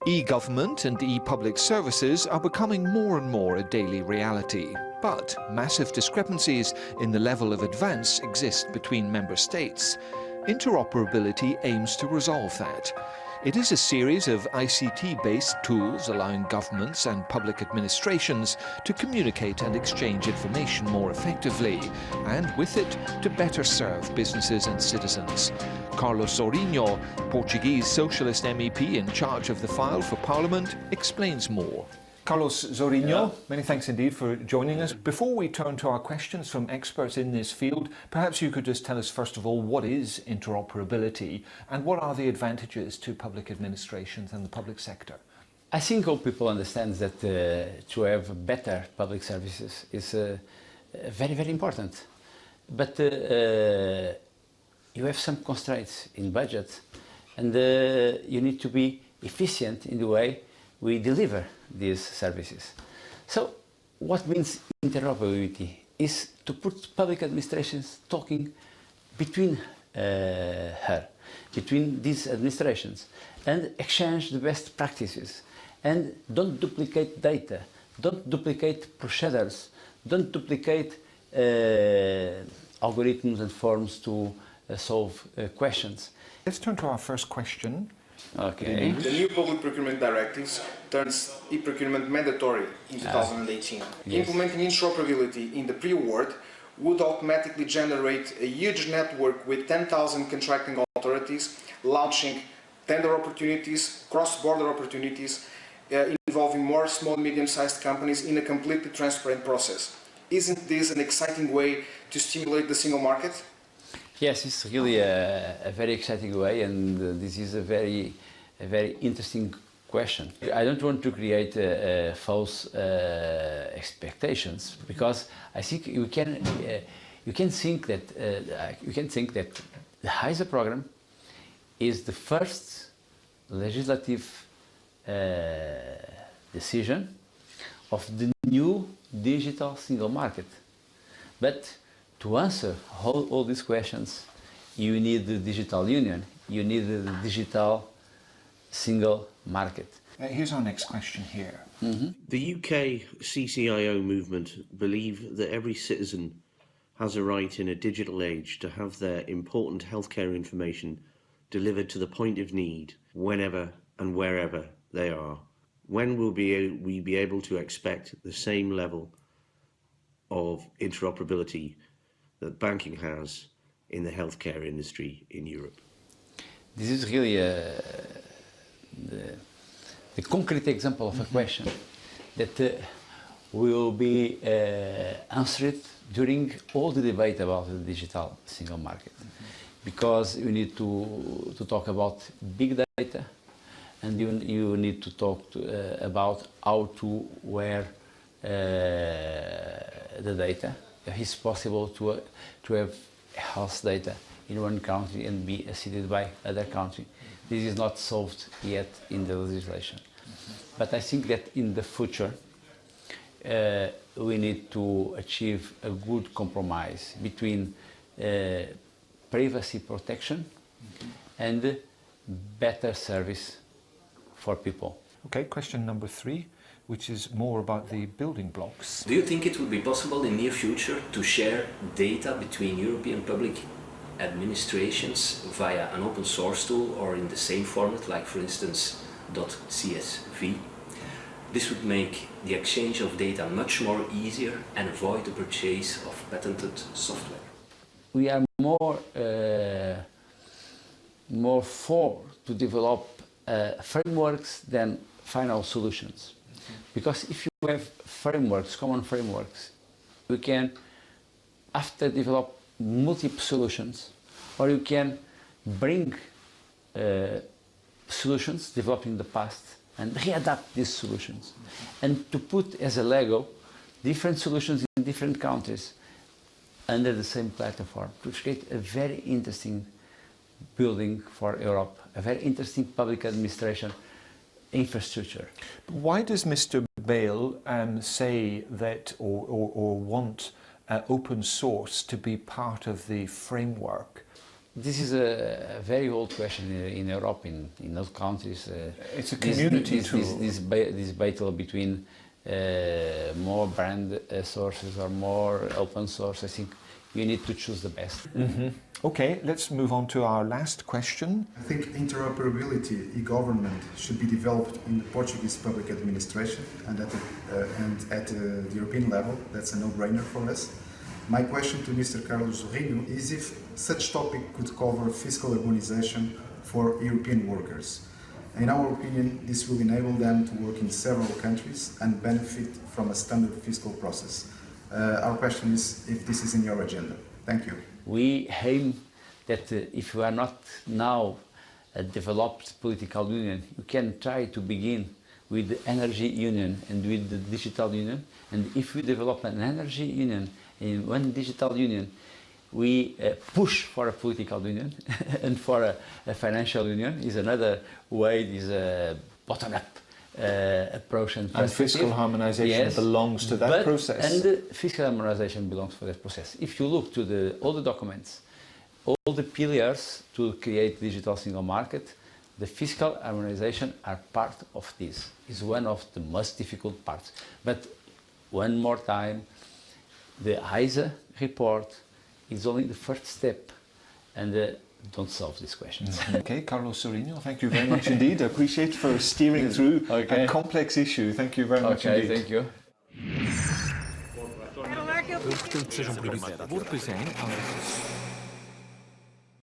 E-government and e-public services are becoming more and more a daily reality. But massive discrepancies in the level of advance exist between member states. Interoperability aims to resolve that. It is a series of ICT-based tools allowing governments and public administrations to communicate and exchange information more effectively, and with it, to better serve businesses and citizens. Carlos Zorrinho, Portuguese Socialist MEP in charge of the file for Parliament, explains more. Carlos Zorrinho, many thanks indeed for joining us. Before we turn to our questions from experts in this field, perhaps you could just tell us first of all what is interoperability and what are the advantages to public administrations and the public sector? I think all people understand that to have better public services is very, very important. But you have some constraints in budget, and you need to be efficient in the way we deliver these services. So what means interoperability is to put public administrations talking between between these administrations, and exchange the best practices, and don't duplicate data, don't duplicate procedures, don't duplicate algorithms and forms to solve questions. Let's turn to our first question. Okay. The new public procurement directives turns e-procurement mandatory in 2018. Yes. Implementing interoperability in the pre-award would automatically generate a huge network with 10,000 contracting authorities, launching tender opportunities, cross-border opportunities, involving more small and medium-sized companies in a completely transparent process. Isn't this an exciting way to stimulate the single market? Yes, it's really a very exciting way, and this is a very interesting question. I don't want to create false expectations, because I think you can think that the HISA program is the first legislative decision of the new digital single market. But to answer all these questions, you need the digital union, you need the digital single market. Here's our next question here. The UK CCIO movement believe that every citizen has a right in a digital age to have their important healthcare information delivered to the point of need whenever and wherever they are. When will we be able to expect the same level of interoperability that banking has in the healthcare industry in Europe? This is really the concrete example of a question that will be answered during all the debate about the digital single market. Because you need to talk about big data, and you need to talk about how to wear the data. It's possible to have health data in one country and be accessed by other country. This is not solved yet in the legislation. But I think that in the future we need to achieve a good compromise between privacy protection and better service for people. Okay, question number 3, which is more about the building blocks. Do you think it would be possible in the near future to share data between European public administrations via an open source tool or in the same format, like for instance .csv? This would make the exchange of data much more easier and avoid the purchase of patented software. We are more for to develop frameworks than final solutions. Because if you have frameworks, common frameworks, we can after develop multiple solutions, or you can bring solutions developed in the past and readapt these solutions, and to put as a Lego different solutions in different countries under the same platform to create a very interesting building for Europe, a very interesting public administration infrastructure. Why does Mr. Bale say that or want open source to be part of the framework? This is a very old question in Europe, in other countries. It's a community tool. This battle between more brand sources or more open source, I think you need to choose the best. Mm-hmm. Okay, let's move on to our last question. I think interoperability, e-government, should be developed in the Portuguese public administration and at the European level. That's a no-brainer for us. My question to Mr. Carlos Zorrinho is if such topic could cover fiscal harmonization for European workers. In our opinion, this will enable them to work in several countries and benefit from a standard fiscal process. Our question is if this is in your agenda. Thank you. We aim that if we are not now a developed political union, you can try to begin with the energy union and with the digital union. And if we develop an energy union in one digital union, we push for a political union and for a financial union is another way, is a bottom-up approach and fiscal harmonization belongs to that process. And fiscal harmonization belongs to that process. If you look to all the documents, all the pillars to create digital single market, the fiscal harmonization are part of this. It's one of the most difficult parts. But one more time, the ISA report is only the first step, and don't solve these questions. Okay, Carlos Zorrinho, thank you very much indeed. I appreciate for steering through a complex issue. Thank you very much indeed. Thank you. Sejam priorizadas.